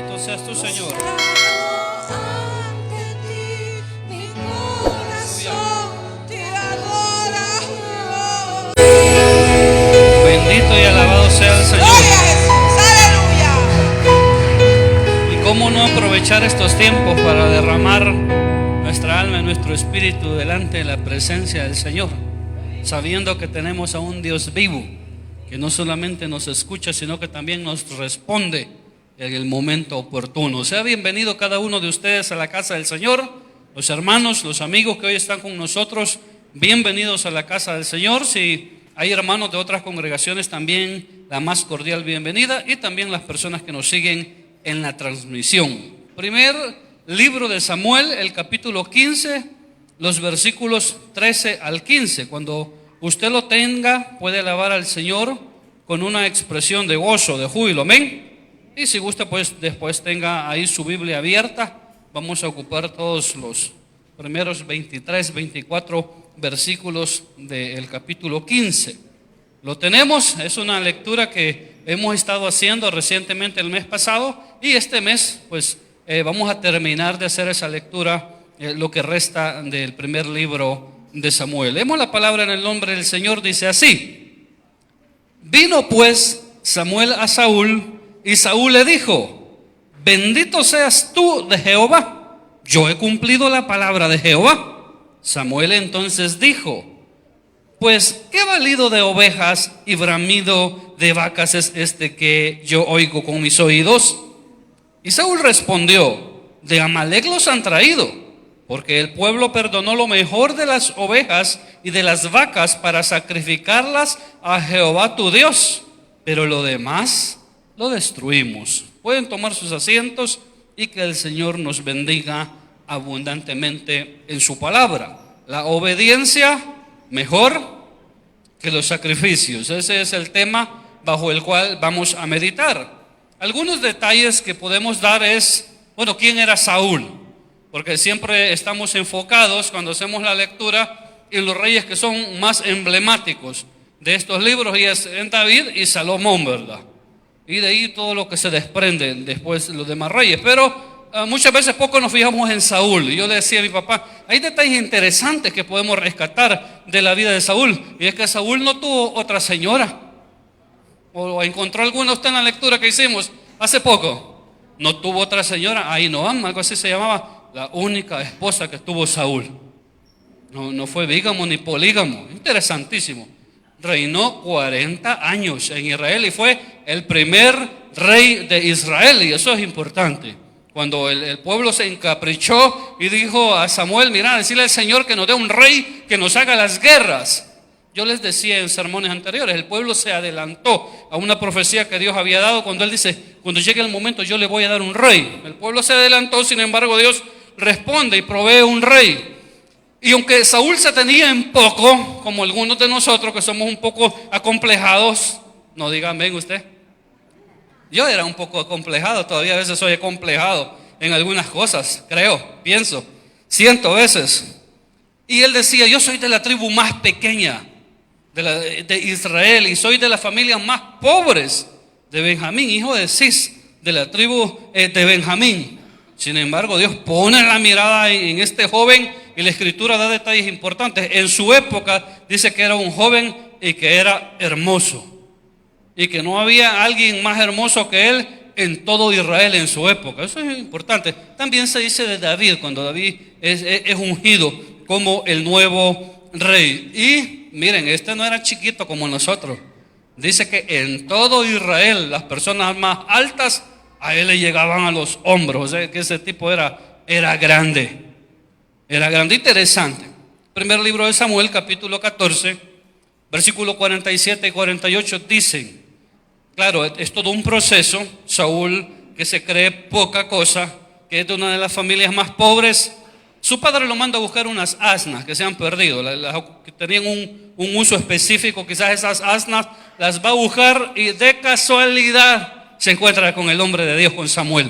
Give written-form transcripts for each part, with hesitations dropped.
Bendito seas tú, Señor. Ante ti, mi corazón te adora. Bendito y alabado sea el Señor. Gloria a Jesús, aleluya. Y cómo no aprovechar estos tiempos para derramar nuestra alma y nuestro espíritu delante de la presencia del Señor, sabiendo que tenemos a un Dios vivo, que no solamente nos escucha, sino que también nos responde en el momento oportuno. Sea bienvenido cada uno de ustedes a la casa del Señor, los hermanos, los amigos que hoy están con nosotros, bienvenidos a la casa del Señor. Si hay hermanos de otras congregaciones, también la más cordial bienvenida, y también las personas que nos siguen en la transmisión. Primer libro de Samuel, el capítulo 15, los versículos 13 al 15. Cuando usted lo tenga, puede alabar al Señor con una expresión de gozo, de júbilo, amén. Y si gusta, pues después tenga ahí su Biblia abierta. Vamos a ocupar todos los primeros 23, 24 versículos del capítulo 15. Lo tenemos, es una lectura que hemos estado haciendo recientemente el mes pasado, y este mes pues vamos a terminar de hacer esa lectura, lo que resta del primer libro de Samuel. Leemos la palabra en el nombre del Señor, dice así: Vino pues Samuel a Saúl, y Saúl le dijo: bendito seas tú de Jehová, yo he cumplido la palabra de Jehová. Samuel entonces dijo: pues qué balido de ovejas y bramido de vacas es este que yo oigo con mis oídos. Y Saúl respondió: de Amalec los han traído, porque el pueblo perdonó lo mejor de las ovejas y de las vacas para sacrificarlas a Jehová tu Dios, pero lo demás lo destruimos. Pueden tomar sus asientos, y que el Señor nos bendiga abundantemente en su palabra. La obediencia mejor que los sacrificios. Ese es el tema bajo el cual vamos a meditar. Algunos detalles que podemos dar es, bueno, ¿quién era Saúl? Porque siempre estamos enfocados cuando hacemos la lectura en los reyes que son más emblemáticos de estos libros, y es en David y Salomón, ¿verdad? Y de ahí todo lo que se desprende después los demás reyes. Pero muchas veces poco nos fijamos en Saúl. Y yo le decía a mi papá, hay detalles interesantes que podemos rescatar de la vida de Saúl, y es que Saúl no tuvo otra señora. ¿O encontró alguna usted en la lectura que hicimos hace poco? No tuvo otra señora, Ahinoam, algo así se llamaba, la única esposa que tuvo Saúl. No fue bígamo ni polígamo. Interesantísimo. Reinó 40 años en Israel y fue el primer rey de Israel, y eso es importante. Cuando el pueblo se encaprichó y dijo a Samuel: mira, decirle al Señor que nos dé un rey que nos haga las guerras. Yo les decía en sermones anteriores, el pueblo se adelantó a una profecía que Dios había dado cuando él dice: cuando llegue el momento yo le voy a dar un rey. El pueblo se adelantó, sin embargo Dios responde y provee un rey. Y aunque Saúl se tenía en poco, como algunos de nosotros que somos un poco acomplejados, no diga amén usted. Yo era un poco acomplejado, todavía a veces soy acomplejado en algunas cosas, creo, pienso, siento veces. Y él decía: yo soy de la tribu más pequeña de Israel, y soy de las familias más pobres de Benjamín, hijo de Cis, de la tribu de Benjamín. Sin embargo, Dios pone la mirada en este joven, y la escritura da detalles importantes. En su época dice que era un joven y que era hermoso, y que no había alguien más hermoso que él en todo Israel en su época. Eso es importante. También se dice de David, cuando David es ungido como el nuevo rey. Y miren, este no era chiquito como nosotros. Dice que en todo Israel las personas más altas a él le llegaban a los hombros. O sea que ese tipo era grande. Era grande. Interesante. Primer libro de Samuel, capítulo 14, versículo 47 y 48 dicen, claro, es todo un proceso. Saúl, que se cree poca cosa, que es de una de las familias más pobres, su padre lo manda a buscar unas asnas que se han perdido, que tenían un uso específico. Quizás esas asnas las va a buscar, y de casualidad se encuentra con el hombre de Dios, con Samuel.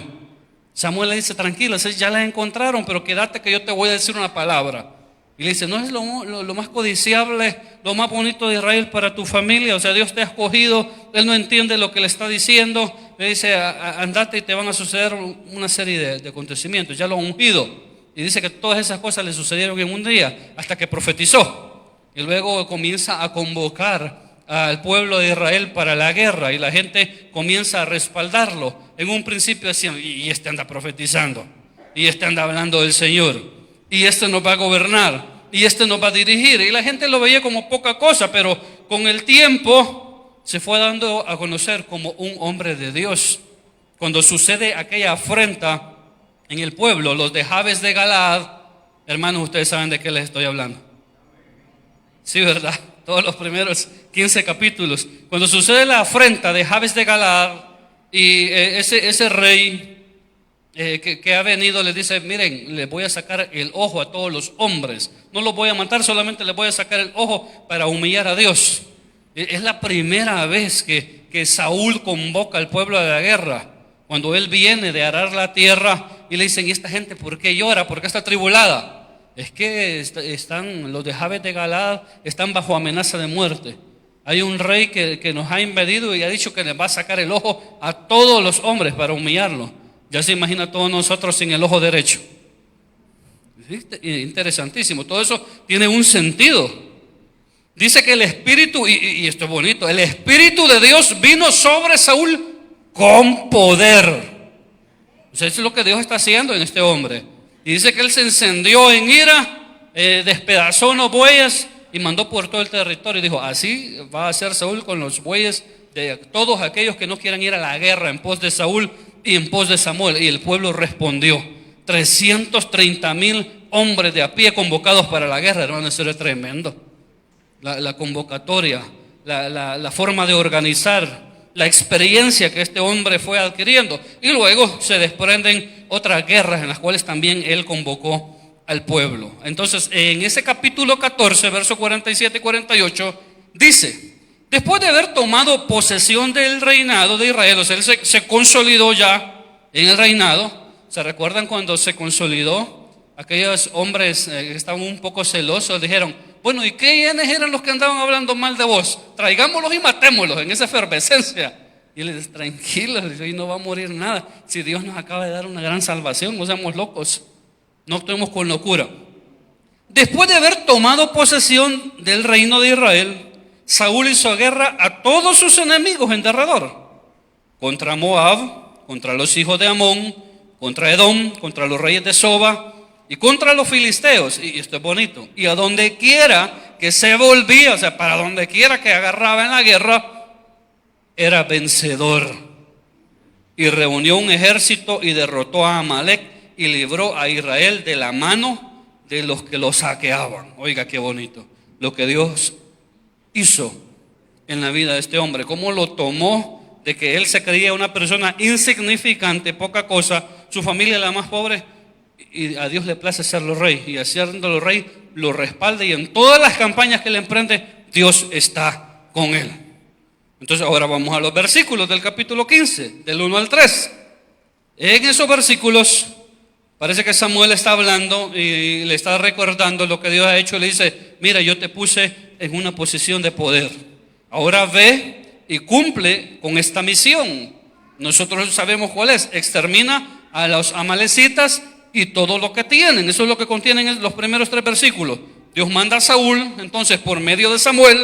Samuel le dice: tranquilo, ya las encontraron, pero quédate que yo te voy a decir una palabra. Y le dice, ¿no es lo más codiciable, lo más bonito de Israel para tu familia? O sea, Dios te ha escogido, él no entiende lo que le está diciendo. Le dice, andate y te van a suceder una serie de acontecimientos, ya lo ha ungido. Y dice que todas esas cosas le sucedieron en un día, hasta que profetizó. Y luego comienza a convocar al pueblo de Israel para la guerra, y la gente comienza a respaldarlo. En un principio decían, y este anda profetizando, y este anda hablando del Señor, y este nos va a gobernar, y este nos va a dirigir. Y la gente lo veía como poca cosa, pero con el tiempo se fue dando a conocer como un hombre de Dios. Cuando sucede aquella afrenta en el pueblo, los de Jabes de Galaad, hermanos, ustedes saben de qué les estoy hablando. Sí, ¿verdad? Todos los primeros 15 capítulos. Cuando sucede la afrenta de Jabes de Galaad, y ese rey que ha venido les dice, miren, les voy a sacar el ojo a todos los hombres, no los voy a matar, solamente les voy a sacar el ojo para humillar a Dios. Es la primera vez que Saúl convoca al pueblo a la guerra, cuando él viene de arar la tierra, y le dicen, ¿y esta gente por qué llora? ¿Por qué está tribulada? Es que están los de Jabes de Galaad, están bajo amenaza de muerte. Hay un rey que nos ha invadido y ha dicho que les va a sacar el ojo a todos los hombres para humillarlo. Ya se imagina a todos nosotros sin el ojo derecho. Interesantísimo, todo eso tiene un sentido. Dice que el Espíritu, y esto es bonito, el Espíritu de Dios vino sobre Saúl con poder. O sea, eso es lo que Dios está haciendo en este hombre. Y dice que él se encendió en ira, despedazó unos bueyes y mandó por todo el territorio. Y dijo, así va a hacer Saúl con los bueyes de todos aquellos que no quieran ir a la guerra en pos de Saúl y en pos de Samuel. Y el pueblo respondió. 330,000 hombres de a pie convocados para la guerra, hermano, eso era tremendo. La convocatoria, la forma de organizar, la experiencia que este hombre fue adquiriendo. Y luego se desprenden otras guerras en las cuales también él convocó al pueblo. Entonces, en ese capítulo 14, versos 47 y 48, dice, después de haber tomado posesión del reinado de Israel, o sea, él se consolidó ya en el reinado. ¿Se recuerdan cuando se consolidó? Aquellos hombres que estaban un poco celosos dijeron, bueno, ¿y quiénes eran los que andaban hablando mal de vos? Traigámoslos y matémoslos en esa efervescencia. Y él les dice, tranquilos, y no va a morir nada. Si Dios nos acaba de dar una gran salvación, no seamos locos, no actuemos con locura. Después de haber tomado posesión del reino de Israel, Saúl hizo guerra a todos sus enemigos en derredor, contra Moab, contra los hijos de Amón, contra Edom, contra los reyes de Soba y contra los filisteos. Y esto es bonito. Y a donde quiera que se volvía, o sea, para donde quiera que agarraba en la guerra, era vencedor. Y reunió un ejército y derrotó a Amalek y libró a Israel de la mano de los que lo saqueaban. Oiga, qué bonito lo que Dios hizo en la vida de este hombre. Cómo lo tomó de que él se creía una persona insignificante, poca cosa, su familia la más pobre, y a Dios le place hacerlo rey, y haciéndolo rey lo respalda, y en todas las campañas que él emprende Dios está con él. Entonces ahora vamos a los versículos del capítulo 15, del 1 al 3. En esos versículos parece que Samuel está hablando y le está recordando lo que Dios ha hecho. Le dice, mira, yo te puse en una posición de poder, ahora ve y cumple con esta misión. Nosotros sabemos cuál es: extermina a los amalecitas y todo lo que tienen. Eso es lo que contienen los primeros 3 versículos. Dios manda a Saúl, entonces por medio de Samuel,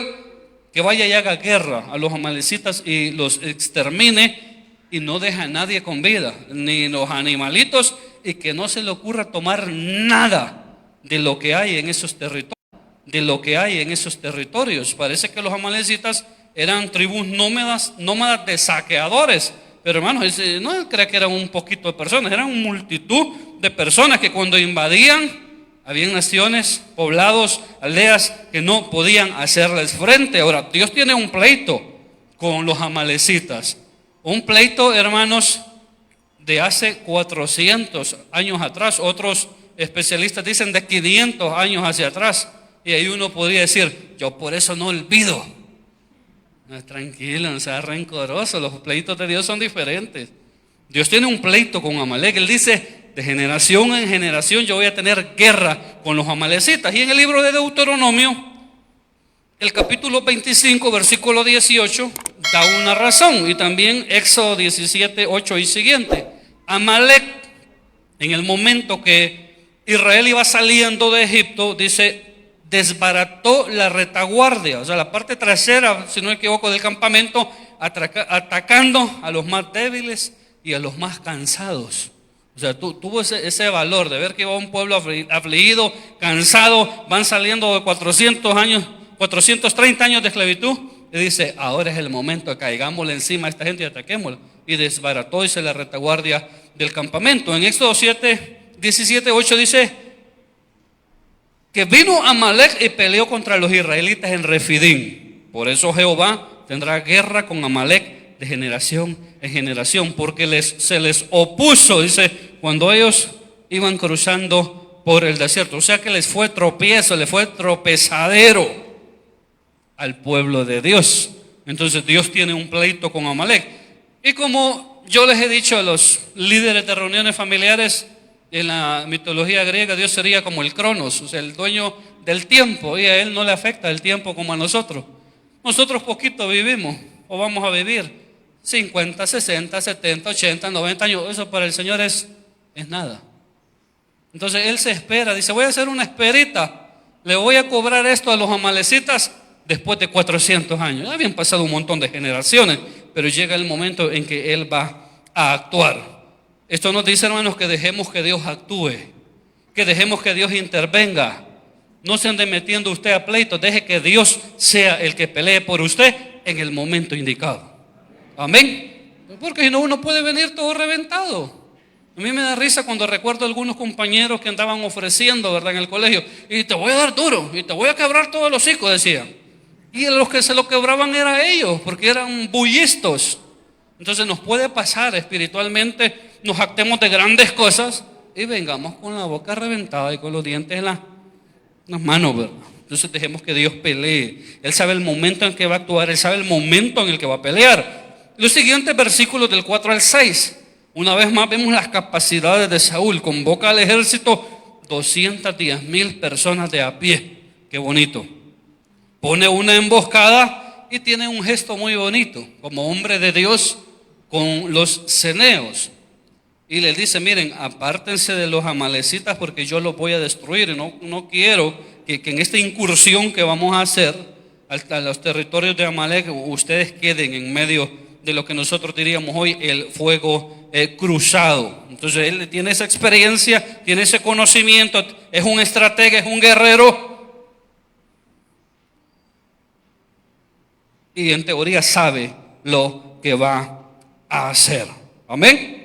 que vaya y haga guerra a los amalecitas y los extermine, y no deja a nadie con vida, ni los animalitos, y que no se le ocurra tomar nada de lo que hay en esos territorios, Parece que los amalecitas eran tribus nómadas de saqueadores. Pero hermanos, no crea que eran un poquito de personas, eran una multitud de personas que cuando invadían, habían naciones, poblados, aldeas que no podían hacerles frente. Ahora, Dios tiene un pleito con los amalecitas. Un pleito, hermanos, de hace 400 años atrás. Otros especialistas dicen de 500 años hacia atrás. Y ahí uno podría decir, yo por eso no olvido. No, tranquilo, no sea rencoroso. Los pleitos de Dios son diferentes. Dios tiene un pleito con Amalek. Él dice, de generación en generación yo voy a tener guerra con los amalecitas. Y en el libro de Deuteronomio, el capítulo 25, versículo 18, da una razón. Y también Éxodo 17, 8 y siguiente. Amalec, en el momento que Israel iba saliendo de Egipto, dice, desbarató la retaguardia, o sea, la parte trasera, si no me equivoco, del campamento, atacando a los más débiles y a los más cansados. O sea, tuvo ese valor de ver que iba un pueblo afligido, cansado, van saliendo de 430 años de esclavitud, y dice, ahora es el momento, caigámosle encima a esta gente y ataquémosla. Y desbarató, dice, la retaguardia del campamento. En Éxodo 17, 8 dice que vino Amalec y peleó contra los israelitas en Refidim. Por eso Jehová tendrá guerra con Amalec de generación en generación, porque se les opuso, dice, cuando ellos iban cruzando por el desierto. O sea que les fue tropiezo, les fue tropezadero al pueblo de Dios. Entonces Dios tiene un pleito con Amalec. Y como yo les he dicho a los líderes de reuniones familiares, en la mitología griega Dios sería como el Cronos, o sea, el dueño del tiempo, y a él no le afecta el tiempo como a nosotros. Nosotros poquito vivimos, o vamos a vivir 50, 60, 70, 80, 90 años. Eso para el Señor es nada. Entonces Él se espera, dice, voy a hacer una esperita, le voy a cobrar esto a los amalecitas después de 400 años. Ya habían pasado un montón de generaciones, pero llega el momento en que Él va a actuar. Esto nos dice, hermanos, que dejemos que Dios actúe, que dejemos que Dios intervenga. No se ande metiendo usted a pleito, deje que Dios sea el que pelee por usted en el momento indicado. Amén. Porque si no, uno puede venir todo reventado. A mí me da risa cuando recuerdo a algunos compañeros que andaban ofreciendo, ¿verdad?, en el colegio, y te voy a dar duro, y te voy a quebrar todos los hocicos, decían. Y los que se lo quebraban eran ellos, porque eran bullistos. Entonces nos puede pasar espiritualmente, nos jactemos de grandes cosas y vengamos con la boca reventada y con los dientes en las manos, ¿verdad? Entonces dejemos que Dios pelee. Él sabe el momento en que va a actuar, Él sabe el momento en el que va a pelear. Los siguientes versículos del 4 al 6, una vez más vemos las capacidades de Saúl. Convoca al ejército, 210,000 personas de a pie. Qué bonito. Pone una emboscada y tiene un gesto muy bonito, como hombre de Dios, con los ceneos. Y les dice, miren, apártense de los amalecitas porque yo los voy a destruir. No quiero que en esta incursión que vamos a hacer a los territorios de Amalec, ustedes queden en medio de lo que nosotros diríamos hoy el fuego cruzado. Entonces él tiene esa experiencia, tiene ese conocimiento, es un estratega, es un guerrero, y en teoría sabe lo que va a hacer. Amén.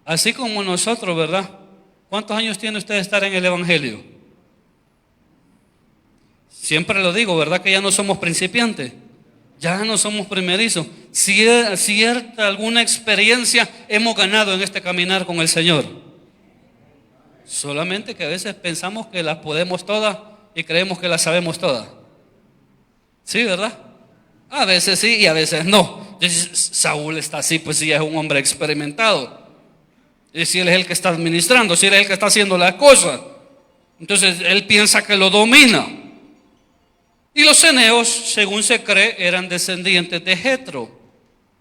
Así como nosotros, ¿verdad? ¿Cuántos años tiene usted de estar en el Evangelio? Siempre lo digo, ¿verdad? Que ya no somos principiantes, ya no somos primerizos. Cierta alguna experiencia hemos ganado en este caminar con el Señor. Solamente que a veces pensamos que las podemos todas y creemos que las sabemos todas. Sí, ¿verdad? A veces sí y a veces no. Saúl está así, pues sí, es un hombre experimentado. Y si él es el que está administrando, si él es el que está haciendo las cosas, entonces él piensa que lo domina. Y los ceneos, según se cree, eran descendientes de Jetro.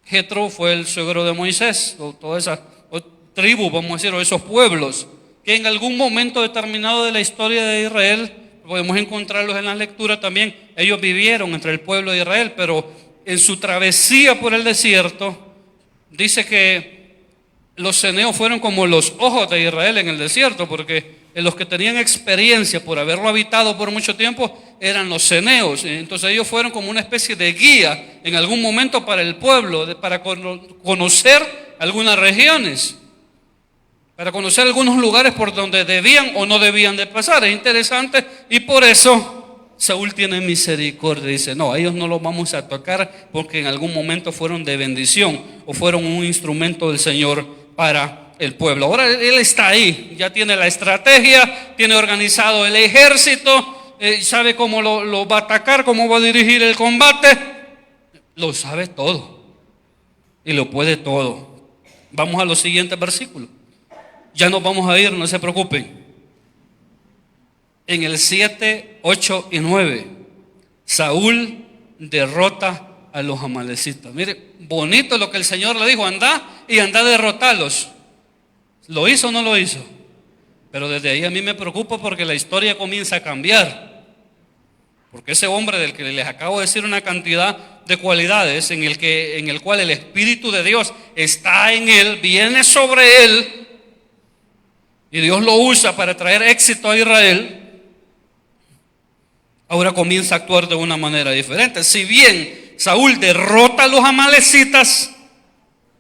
Jetro fue el suegro de Moisés, o toda esa tribu, vamos a decir, o esos pueblos, que en algún momento determinado de la historia de Israel, podemos encontrarlos en la lectura también, ellos vivieron entre el pueblo de Israel, pero en su travesía por el desierto, dice que los ceneos fueron como los ojos de Israel en el desierto, porque los que tenían experiencia por haberlo habitado por mucho tiempo eran los ceneos. Entonces ellos fueron como una especie de guía en algún momento para el pueblo, para conocer algunas regiones, para conocer algunos lugares por donde debían o no debían de pasar. Es interesante, y por eso Saúl tiene misericordia. Dice, no, a ellos no los vamos a tocar porque en algún momento fueron de bendición o fueron un instrumento del Señor para el pueblo. Ahora él está ahí, ya tiene la estrategia, tiene organizado el ejército, sabe cómo lo va a atacar, cómo va a dirigir el combate, lo sabe todo y lo puede todo. Vamos a los siguientes versículos. Ya nos vamos a ir, no se preocupen. En el 7, 8 y 9, Saúl derrota a los amalecitas. Mire, bonito lo que el Señor le dijo: anda y anda a derrotarlos. ¿Lo hizo o no lo hizo? Pero desde ahí a mí me preocupa, porque la historia comienza a cambiar. Porque ese hombre del que les acabo de decir una cantidad de cualidades, en el cual el Espíritu de Dios está en él, viene sobre él, y Dios lo usa para traer éxito a Israel, ahora comienza a actuar de una manera diferente. Si bien Saúl derrota a los amalecitas,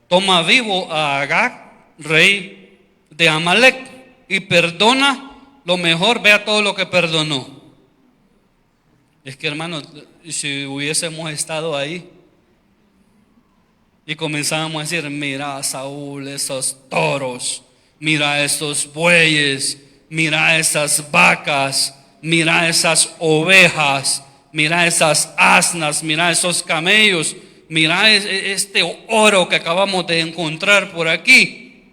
toma vivo a Agag, rey de Amalek, y perdona lo mejor. Vea todo lo que perdonó. Es que, hermanos, si hubiésemos estado ahí y comenzábamos a decir: mira, Saúl, esos toros, mira esos bueyes, mira esas vacas, mira esas ovejas, mira esas asnas, mira esos camellos, mira este oro que acabamos de encontrar por aquí,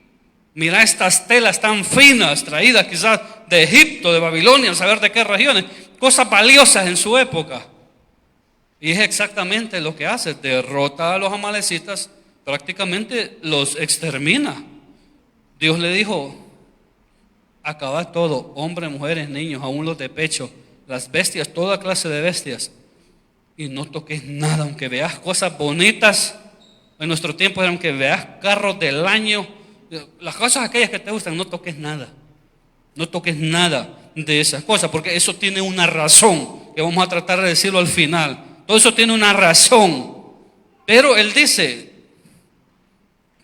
mira estas telas tan finas traídas quizás de Egipto, de Babilonia, saber de qué regiones, cosas valiosas en su época. Y es exactamente lo que hace: derrota a los amalecitas, prácticamente los extermina. Dios le dijo: acaba todo, hombres, mujeres, niños, aún los de pecho, las bestias, toda clase de bestias, y no toques nada. Aunque veas cosas bonitas, en nuestro tiempo era aunque veas carros del año, las cosas aquellas que te gustan, no toques nada. No toques nada de esas cosas, porque eso tiene una razón, que vamos a tratar de decirlo al final. Todo eso tiene una razón. Pero él dice: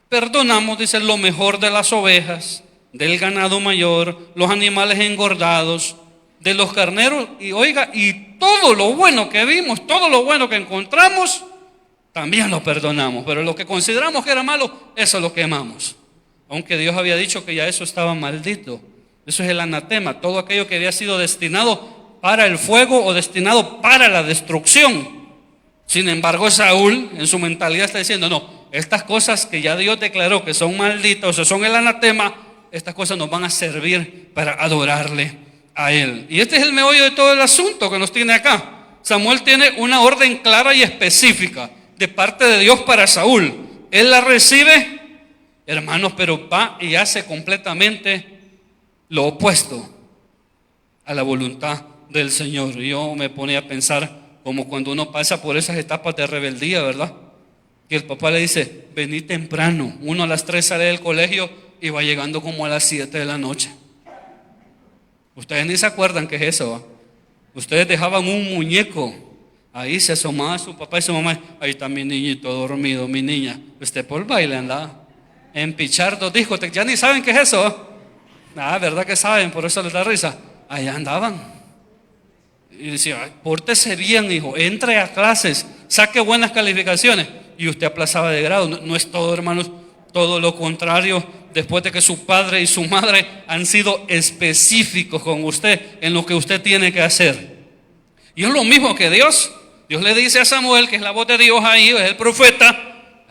perdonamos, dice, lo mejor de las ovejas, del ganado mayor, los animales engordados, de los carneros, y oiga, y todo lo bueno que vimos, todo lo bueno que encontramos, también lo perdonamos. Pero lo que consideramos que era malo, eso lo quemamos. Aunque Dios había dicho que ya eso estaba maldito. Eso es el anatema, todo aquello que había sido destinado para el fuego o destinado para la destrucción. Sin embargo, Saúl en su mentalidad está diciendo: no, estas cosas que ya Dios declaró que son malditas o son el anatema, estas cosas nos van a servir para adorarle a él. Y este es el meollo de todo el asunto que nos tiene acá. Samuel tiene una orden clara y específica de parte de Dios para Saúl. Él la recibe, hermanos, pero va y hace completamente lo opuesto a la voluntad del Señor. Yo me ponía a pensar como cuando uno pasa por esas etapas de rebeldía, ¿verdad? Que el papá le dice: vení temprano. Uno a las 3 sale del colegio y va llegando como a las 7 de la noche. Ustedes ni se acuerdan qué es eso, ¿va? Ustedes dejaban un muñeco, ahí se asomaba su papá y su mamá: ahí está mi niñito dormido, mi niña. Usted por baile andaba en Pichardo discotecas, ya ni saben qué es eso, ¿va? Ah, ¿verdad que saben? Por eso les da risa. Allá andaban. Y decía: pórtese bien, hijo, entre a clases, saque buenas calificaciones. Y usted aplazaba de grado. No es todo, hermanos, todo lo contrario. Después de que su padre y su madre han sido específicos con usted en lo que usted tiene que hacer. Y es lo mismo que Dios. Dios le dice a Samuel, que es la voz de Dios ahí, es el profeta,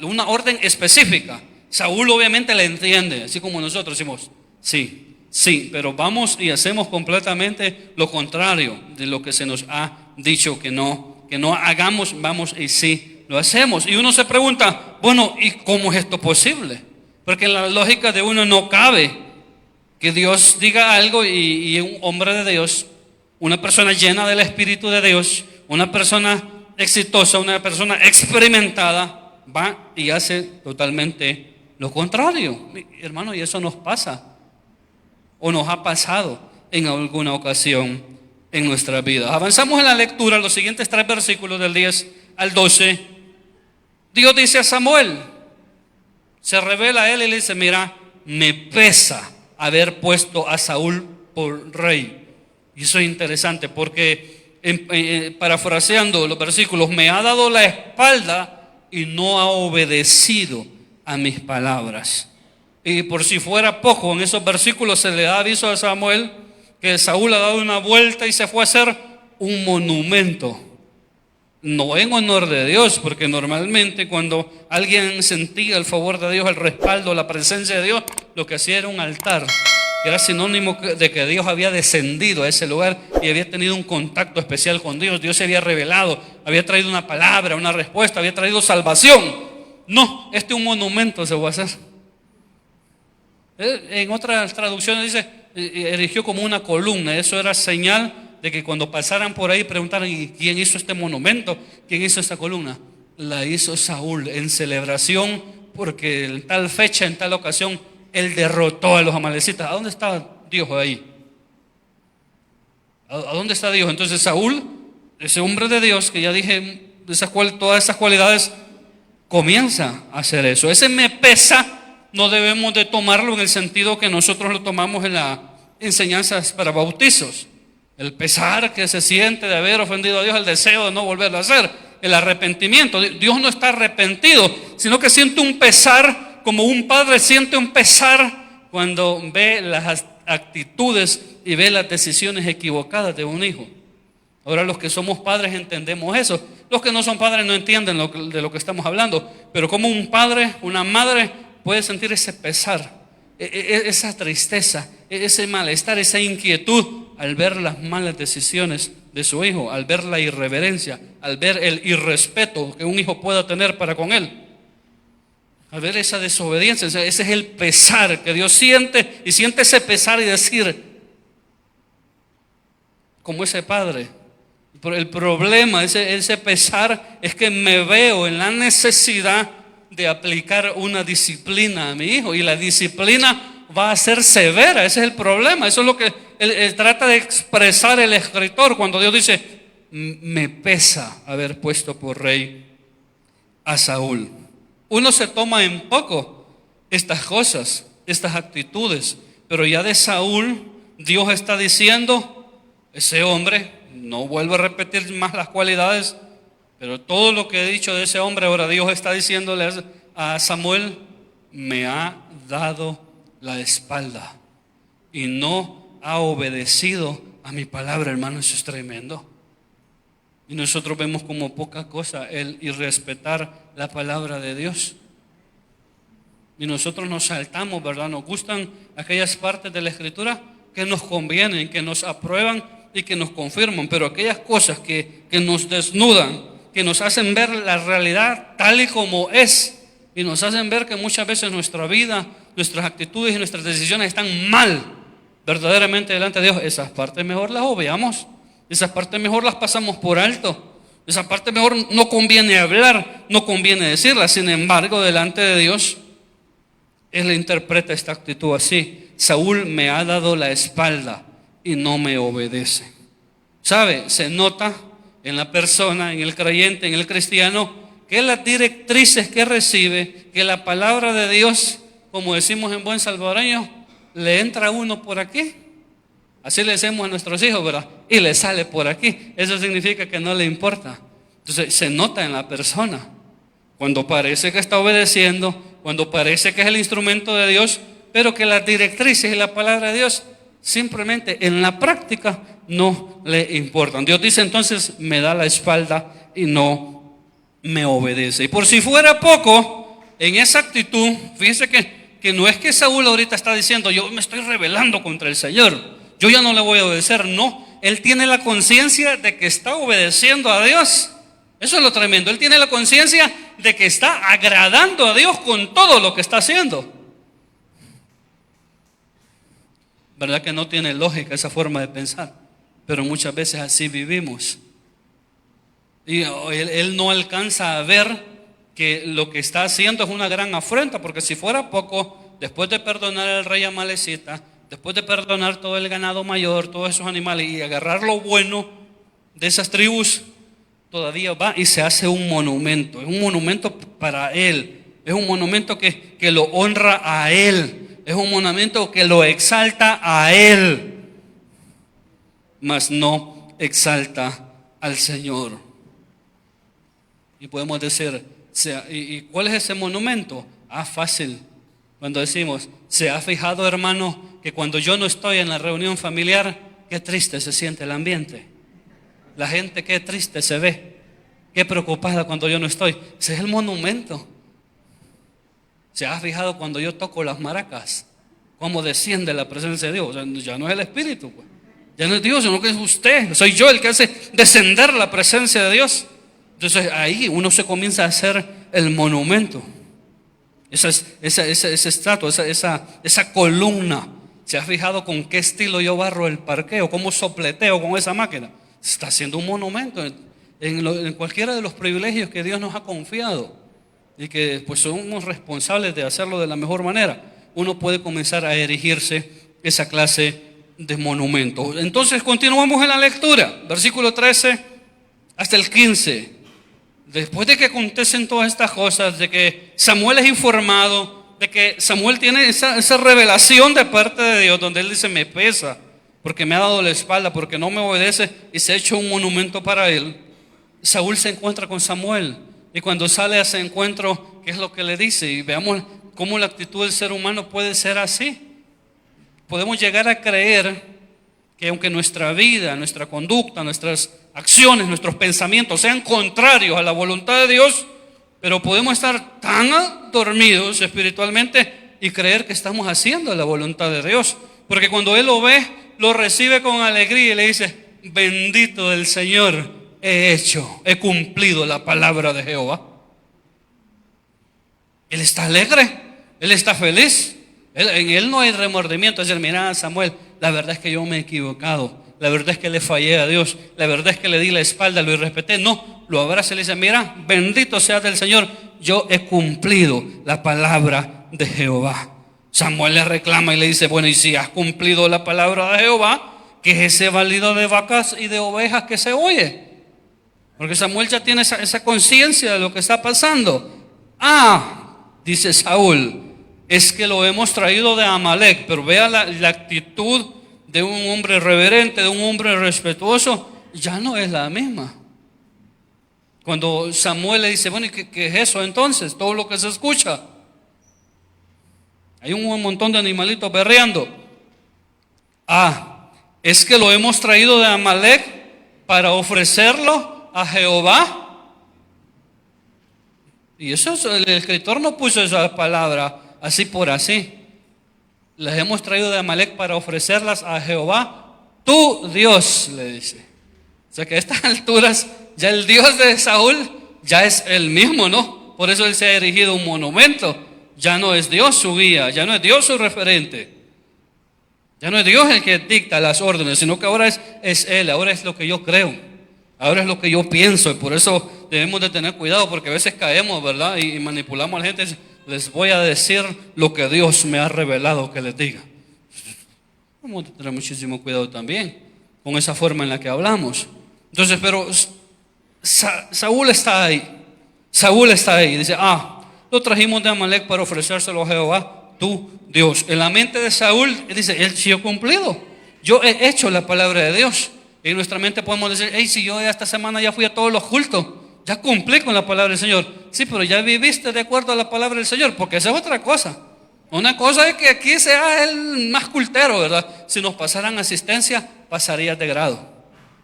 una orden específica. Saúl obviamente le entiende, así como nosotros decimos: sí, sí, pero vamos y hacemos completamente lo contrario de lo que se nos ha dicho que no hagamos. Vamos y sí, lo hacemos. Y uno se pregunta: bueno, ¿y cómo es esto posible? Porque en la lógica de uno no cabe que Dios diga algo y un hombre de Dios, una persona llena del Espíritu de Dios, una persona exitosa, una persona experimentada, va y hace totalmente lo contrario. Hermano, y eso nos pasa, o nos ha pasado en alguna ocasión en nuestra vida. Avanzamos en la lectura, los siguientes 3 versículos del 10 al 12. Dios dice a Samuel, se revela a él y le dice: mira, me pesa haber puesto a Saúl por rey. Y eso es interesante porque, parafraseando los versículos, me ha dado la espalda y no ha obedecido a mis palabras. Y por si fuera poco, en esos versículos se le da aviso a Samuel que Saúl ha dado una vuelta y se fue a hacer un monumento. No en honor de Dios, porque normalmente cuando alguien sentía el favor de Dios, el respaldo, la presencia de Dios, lo que hacía era un altar, que era sinónimo de que Dios había descendido a ese lugar y había tenido un contacto especial con Dios. Dios se había revelado, había traído una palabra, una respuesta, había traído salvación. No, un monumento se va a hacer. En otras traducciones dice, erigió como una columna. Eso era señal de que cuando pasaran por ahí preguntaran: ¿y quién hizo este monumento? ¿Quién hizo esta columna? La hizo Saúl en celebración, porque en tal fecha, en tal ocasión, él derrotó a los amalecitas. ¿A dónde está Dios ahí? ¿A dónde está Dios? Entonces Saúl, ese hombre de Dios, que ya dije todas esas cualidades, comienza a hacer eso. Ese me pesa no debemos de tomarlo en el sentido que nosotros lo tomamos en las enseñanzas para bautizos. El pesar que se siente de haber ofendido a Dios, el deseo de no volverlo a hacer, el arrepentimiento. Dios no está arrepentido, sino que siente un pesar, como un padre siente un pesar cuando ve las actitudes y ve las decisiones equivocadas de un hijo. Ahora, los que somos padres entendemos eso. Los que no son padres no entienden de lo que estamos hablando. Pero como un padre, una madre puede sentir ese pesar, esa tristeza, ese malestar, esa inquietud al ver las malas decisiones de su hijo, al ver la irreverencia, al ver el irrespeto que un hijo pueda tener para con él, al ver esa desobediencia. Ese es el pesar que Dios siente, y siente ese pesar y decir, como ese padre. El problema, ese pesar, es que me veo en la necesidad de aplicar una disciplina a mi hijo, y la disciplina va a ser severa. Ese es el problema. Eso es lo que él trata de expresar el escritor cuando Dios dice: me pesa haber puesto por rey a Saúl. Uno se toma en poco estas cosas, estas actitudes, pero ya de Saúl Dios está diciendo: ese hombre, no vuelvo a repetir más las cualidades, pero todo lo que he dicho de ese hombre, ahora Dios está diciéndole a Samuel: me ha dado la espalda y no ha obedecido a mi palabra. Hermano, eso es tremendo. Y nosotros vemos como poca cosa el irrespetar la palabra de Dios. Y nosotros nos saltamos, ¿verdad? Nos gustan aquellas partes de la Escritura que nos convienen, que nos aprueban y que nos confirman, pero aquellas cosas que nos desnudan, que nos hacen ver la realidad tal y como es, y nos hacen ver que muchas veces nuestra vida, nuestras actitudes y nuestras decisiones están mal verdaderamente delante de Dios, esas partes mejor las obviamos, esas partes mejor las pasamos por alto, esas partes mejor no conviene hablar, no conviene decirlas. Sin embargo, delante de Dios, Él interpreta esta actitud así: Saúl me ha dado la espalda y no me obedece. ¿Sabe? Se nota en la persona, en el creyente, en el cristiano, que las directrices que recibe, que la palabra de Dios, como decimos en buen salvadoreño, le entra a uno por aquí. Así le decimos a nuestros hijos, ¿verdad? Y le sale por aquí. Eso significa que no le importa. Entonces se nota en la persona cuando parece que está obedeciendo, cuando parece que es el instrumento de Dios, pero que las directrices y la palabra de Dios simplemente en la práctica no le importan. Dios dice entonces: me da la espalda y no me obedece. Y por si fuera poco, en esa actitud, fíjese que no es que Saúl ahorita está diciendo: yo me estoy rebelando contra el Señor, yo ya no le voy a obedecer. No, él tiene la conciencia de que está obedeciendo a Dios. Eso es lo tremendo. Él tiene la conciencia de que está agradando a Dios con todo lo que está haciendo. ¿Verdad que no tiene lógica esa forma de pensar? Pero muchas veces así vivimos. Y él no alcanza a ver que lo que está haciendo es una gran afrenta, porque si fuera poco, después de perdonar al rey amalecita, después de perdonar todo el ganado mayor, todos esos animales, y agarrar lo bueno de esas tribus, todavía va y se hace un monumento. Es un monumento para él, es un monumento que lo honra a él, es un monumento que lo exalta a él, mas no exalta al Señor. Y podemos decir: ¿y cuál es ese monumento? Fácil. Cuando decimos: ¿se ha fijado, hermano, que cuando yo no estoy en la reunión familiar, qué triste se siente el ambiente? La gente qué triste se ve, qué preocupada cuando yo no estoy. Ese es el monumento. ¿Se ha fijado cuando yo toco las maracas? cómo desciende la presencia de Dios. O sea, ya no es el Espíritu, pues. Ya no es Dios, sino que es usted. Soy yo el que hace descender la presencia de Dios. Entonces ahí uno se comienza a hacer el monumento. Esa estatua, esa columna. ¿Se ha fijado con qué estilo yo barro el parqueo? ¿Cómo sopleteo con esa máquina? Se está haciendo un monumento en cualquiera de los privilegios que Dios nos ha confiado. Y que pues somos responsables de hacerlo de la mejor manera. Uno puede comenzar a erigirse esa clase de monumento. Entonces continuamos en la lectura, versículo 13 hasta el 15. Después de que acontecen todas estas cosas, de que Samuel es informado, de que Samuel tiene esa revelación de parte de Dios, donde él dice: me pesa, porque me ha dado la espalda, porque no me obedece, y se ha hecho un monumento para él. Saúl se encuentra con Samuel, y cuando sale a ese encuentro, ¿qué es lo que le dice? Y veamos cómo la actitud del ser humano puede ser así. Podemos llegar a creer que aunque nuestra vida, nuestra conducta, nuestras acciones, nuestros pensamientos sean contrarios a la voluntad de Dios, pero podemos estar tan dormidos espiritualmente y creer que estamos haciendo la voluntad de Dios. Porque cuando Él lo ve, lo recibe con alegría y le dice: bendito del Señor, he cumplido la palabra de Jehová. Él está alegre, Él está feliz. En él no hay remordimiento. Es decir, mira, Samuel, la verdad es que yo me he equivocado, la verdad es que le fallé a Dios, la verdad es que le di la espalda, lo irrespeté. No, lo abraza y le dice: mira, bendito sea del Señor, yo he cumplido la palabra de Jehová. Samuel le reclama y le dice: bueno, y si has cumplido la palabra de Jehová, ¿qué es ese balido de vacas y de ovejas que se oye? Porque Samuel ya tiene esa conciencia de lo que está pasando. Dice Saúl, es que lo hemos traído de Amalek. Pero vea la actitud de un hombre reverente, de un hombre respetuoso, ya no es la misma. Cuando Samuel le dice: bueno, ¿y qué es eso entonces? Todo lo que se escucha. Hay un montón de animalitos berreando. Es que lo hemos traído de Amalek para ofrecerlo a Jehová. Y eso, el escritor no puso esa palabra así por así. Las hemos traído de Amalek para ofrecerlas a Jehová, tu Dios, le dice. O sea que a estas alturas ya el Dios de Saúl ya es el mismo, ¿no? Por eso él se ha erigido un monumento. Ya no es Dios su guía, ya no es Dios su referente, ya no es Dios el que dicta las órdenes, sino que ahora es Él. Ahora es lo que yo creo, ahora es lo que yo pienso. Y por eso debemos de tener cuidado, porque a veces caemos, ¿verdad? Y manipulamos a la gente. Les voy a decir lo que Dios me ha revelado que les diga. Vamos a tener muchísimo cuidado también con esa forma en la que hablamos. Entonces, pero Saúl está ahí. Dice: lo trajimos de Amalek para ofrecérselo a Jehová, tu Dios. En la mente de Saúl, él dice: él sí ha cumplido. Yo he hecho la palabra de Dios. Y en nuestra mente podemos decir: si yo esta semana ya fui a todos los cultos, ya cumplí con la palabra del Señor. Sí, pero ya viviste de acuerdo a la palabra del Señor, porque esa es otra cosa. Una cosa es que aquí sea el más cultero, ¿verdad? Si nos pasaran asistencia, pasarías de grado.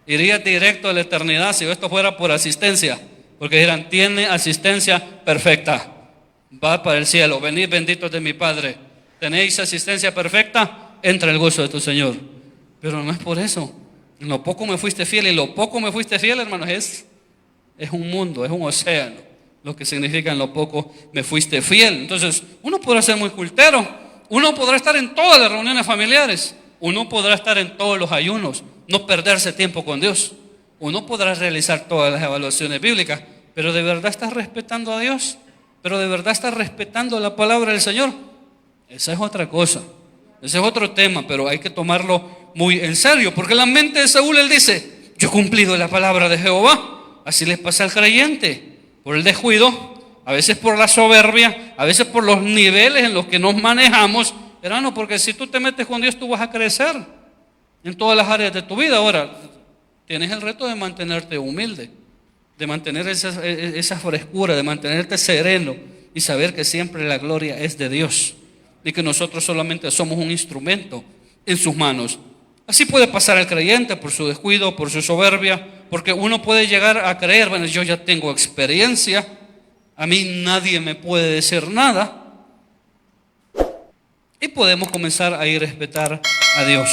Irías directo a la eternidad si esto fuera por asistencia. Porque dirán: tiene asistencia perfecta, va para el cielo, venid benditos de mi Padre. Tenéis asistencia perfecta, entra el gozo de tu Señor. Pero no es por eso. En lo poco me fuiste fiel, y lo poco me fuiste fiel, hermanos, es un mundo, es un océano, lo que significa en lo poco me fuiste fiel. Entonces, uno podrá ser muy cultero, uno podrá estar en todas las reuniones familiares, uno podrá estar en todos los ayunos, no perderse tiempo con Dios, uno podrá realizar todas las evaluaciones bíblicas, pero ¿de verdad estás respetando a Dios? ¿Pero de verdad estás respetando la palabra del Señor? Esa es otra cosa, ese es otro tema, pero hay que tomarlo muy en serio, porque en la mente de Saúl él dice: yo he cumplido la palabra de Jehová. Así les pasa al creyente, por el descuido, a veces por la soberbia, a veces por los niveles en los que nos manejamos, hermano, porque si tú te metes con Dios, tú vas a crecer en todas las áreas de tu vida. Ahora, tienes el reto de mantenerte humilde, de mantener esa frescura, de mantenerte sereno y saber que siempre la gloria es de Dios y que nosotros solamente somos un instrumento en sus manos. Así puede pasar al creyente por su descuido, por su soberbia, porque uno puede llegar a creer: bueno, yo ya tengo experiencia, a mí nadie me puede decir nada. Y podemos comenzar a ir a respetar a Dios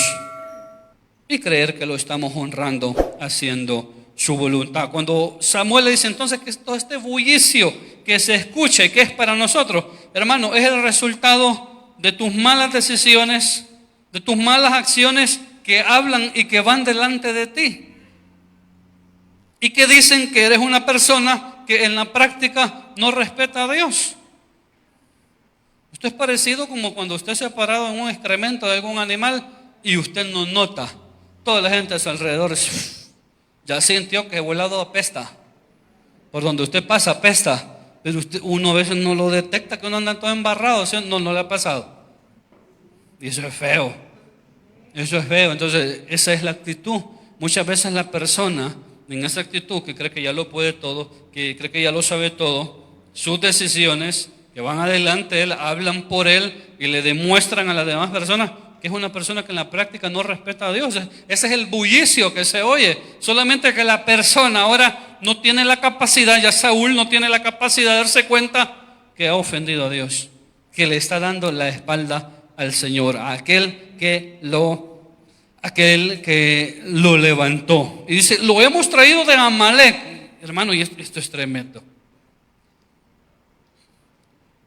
y creer que lo estamos honrando, haciendo su voluntad. Cuando Samuel le dice entonces que todo este bullicio que se escuche, que es para nosotros, hermano, es el resultado de tus malas decisiones, de tus malas acciones que hablan y que van delante de ti y que dicen que eres una persona que en la práctica no respeta a Dios. Esto es parecido como cuando usted se ha parado en un excremento de algún animal y usted no nota. Toda la gente a su alrededor ya sintió que volado apesta. Por donde usted pasa apesta, pero uno a veces no lo detecta, que uno anda todo embarrado. ¿Sí? No le ha pasado. Y eso es feo. Eso es feo. Entonces esa es la actitud. Muchas veces la persona en esa actitud que cree que ya lo puede todo, que cree que ya lo sabe todo, sus decisiones que van adelante de él, hablan por él y le demuestran a las demás personas que es una persona que en la práctica no respeta a Dios. Ese es el bullicio que se oye. Solamente que la persona ahora no tiene la capacidad, ya Saúl no tiene la capacidad de darse cuenta que ha ofendido a Dios, que le está dando la espalda al Señor, a aquel que lo levantó. Y dice, lo hemos traído de Amalek. Hermano, y esto es tremendo.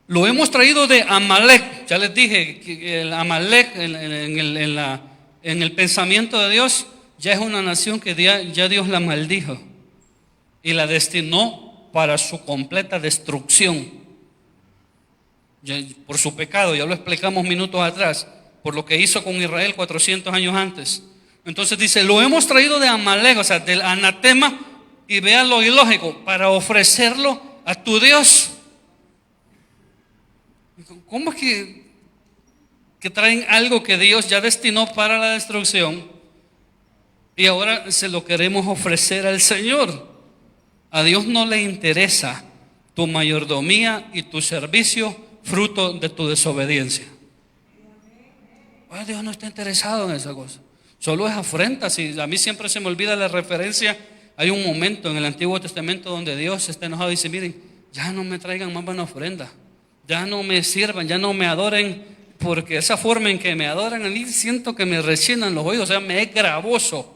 Lo hemos traído de Amalek. Ya les dije que el Amalek en el pensamiento de Dios ya es una nación que ya Dios la maldijo y la destinó para su completa destrucción. Por su pecado, ya lo explicamos minutos atrás, por lo que hizo con Israel 400 años antes. Entonces dice, lo hemos traído de Amalek, o sea, del anatema, y vean lo ilógico, para ofrecerlo a tu Dios. ¿Cómo es que traen algo que Dios ya destinó para la destrucción y ahora se lo queremos ofrecer al Señor? A Dios no le interesa tu mayordomía y tu servicio fruto de tu desobediencia. Dios no está interesado en esa cosa. Solo es afrenta. Si a mí siempre se me olvida la referencia, hay un momento en el Antiguo Testamento donde Dios está enojado y dice, miren, ya no me traigan más buena ofrenda, ya no me sirvan, ya no me adoren, porque esa forma en que me adoran a mí siento que me rechinan los oídos. O sea, me es gravoso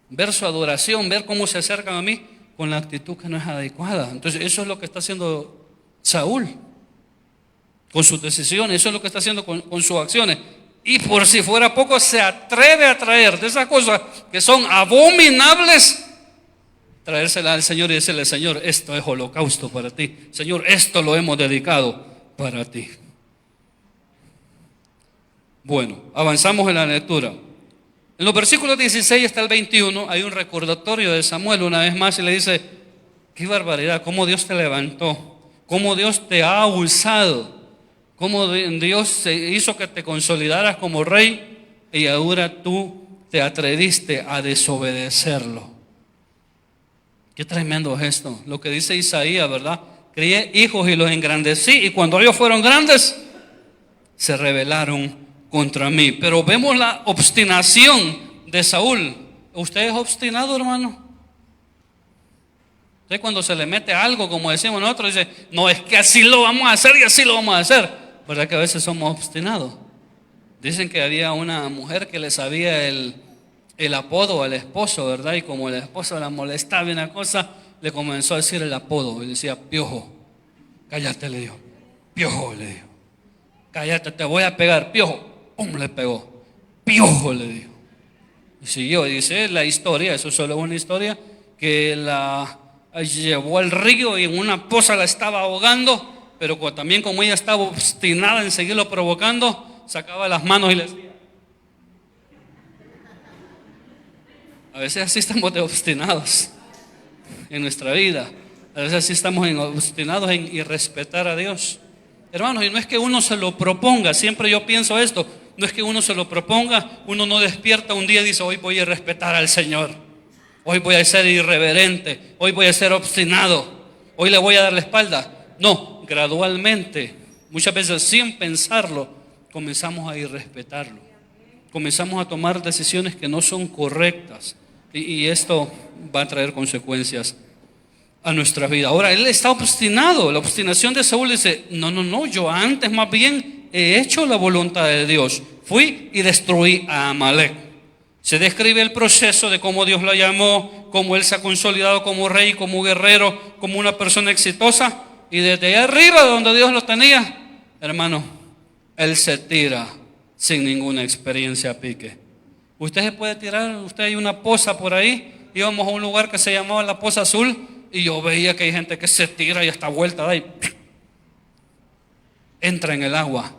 ver su adoración, ver cómo se acercan a mí con la actitud que no es adecuada. Entonces eso es lo que está haciendo Saúl con sus decisiones, eso es lo que está haciendo con sus acciones. Y por si fuera poco, se atreve a traer de esas cosas que son abominables, traérsela al Señor y decirle, Señor, esto es holocausto para ti. Señor, esto lo hemos dedicado para ti. Bueno, avanzamos en la lectura. En los versículos 16 hasta el 21 hay un recordatorio de Samuel una vez más y le dice, qué barbaridad, cómo Dios te levantó, cómo Dios te ha usado, cómo Dios se hizo que te consolidaras como rey y ahora tú te atreviste a desobedecerlo. Qué tremendo es esto, lo que dice Isaías, ¿verdad? Crié hijos y los engrandecí y cuando ellos fueron grandes se rebelaron contra mí. Pero vemos la obstinación de Saúl. ¿Usted es obstinado, hermano? Usted cuando se le mete algo, como decimos nosotros, dice, no, es que así lo vamos a hacer y así lo vamos a hacer. ¿Verdad que a veces somos obstinados? Dicen que había una mujer que le sabía el apodo al esposo, ¿verdad? Y como el esposo la molestaba en una cosa, le comenzó a decir el apodo. Y decía, piojo. Cállate, le dijo. Piojo, le dijo. Cállate, te voy a pegar. Piojo. ¡Pum! Le pegó. Piojo, le dijo. Y siguió. Dice la historia, eso solo es una historia, que la llevó al río y en una poza la estaba ahogando, pero también como ella estaba obstinada en seguirlo provocando, sacaba las manos y le decía. A veces así estamos de obstinados en nuestra vida. A veces así estamos obstinados en irrespetar a Dios. Hermanos, y no es que uno se lo proponga, siempre yo pienso esto, no es que uno se lo proponga, uno no despierta un día y dice, hoy voy a respetar al Señor, hoy voy a ser irreverente, hoy voy a ser obstinado, hoy le voy a dar la espalda. No, gradualmente, muchas veces sin pensarlo, comenzamos a irrespetarlo, comenzamos a tomar decisiones que no son correctas. Y esto va a traer consecuencias a nuestra vida. Ahora, él está obstinado. La obstinación de Saúl dice, no, yo antes más bien he hecho la voluntad de Dios. Fui y destruí a Amalek. Se describe el proceso de cómo Dios lo llamó, cómo él se ha consolidado como rey, como guerrero, como una persona exitosa. Y desde allá arriba, donde Dios lo tenía, hermano, él se tira sin ninguna experiencia a pique. Usted se puede tirar, usted hay una poza por ahí. Íbamos a un lugar que se llamaba la Poza Azul y yo veía que hay gente que se tira y hasta vuelta da y entra en el agua.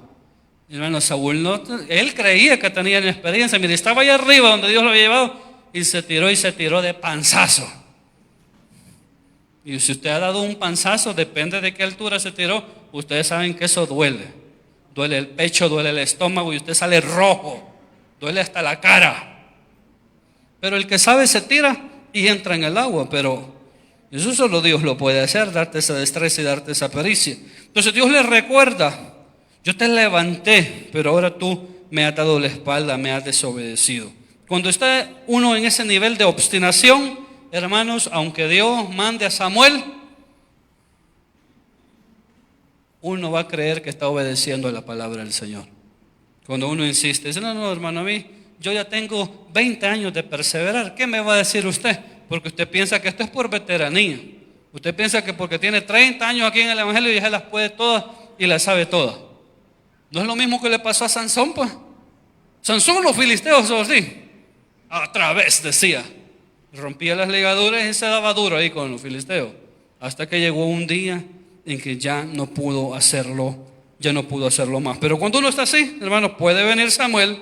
Hermano, Saúl él creía que tenía la experiencia. Mire, estaba allá arriba donde Dios lo había llevado y se tiró de panzazo. Y si usted ha dado un panzazo, depende de qué altura se tiró, ustedes saben que eso duele. Duele el pecho, duele el estómago y usted sale rojo. Duele hasta la cara. Pero el que sabe se tira y entra en el agua. Pero eso solo Dios lo puede hacer, darte esa destreza y darte esa pericia. Entonces Dios le recuerda: yo te levanté, pero ahora tú me has dado la espalda, me has desobedecido. Cuando está uno en ese nivel de obstinación, hermanos, aunque Dios mande a Samuel, uno va a creer que está obedeciendo la palabra del Señor. Cuando uno insiste, dice: no, hermano, a mí, yo ya tengo 20 años de perseverar. ¿Qué me va a decir usted? Porque usted piensa que esto es por veteranía. Usted piensa que porque tiene 30 años aquí en el Evangelio ya las puede todas y las sabe todas. No es lo mismo que le pasó a Sansón, pues. Sansón, los filisteos, o así, a través, decía, rompía las ligaduras y se daba duro ahí con los filisteos. Hasta que llegó un día en que ya no pudo hacerlo más. Pero cuando uno está así, hermanos, puede venir Samuel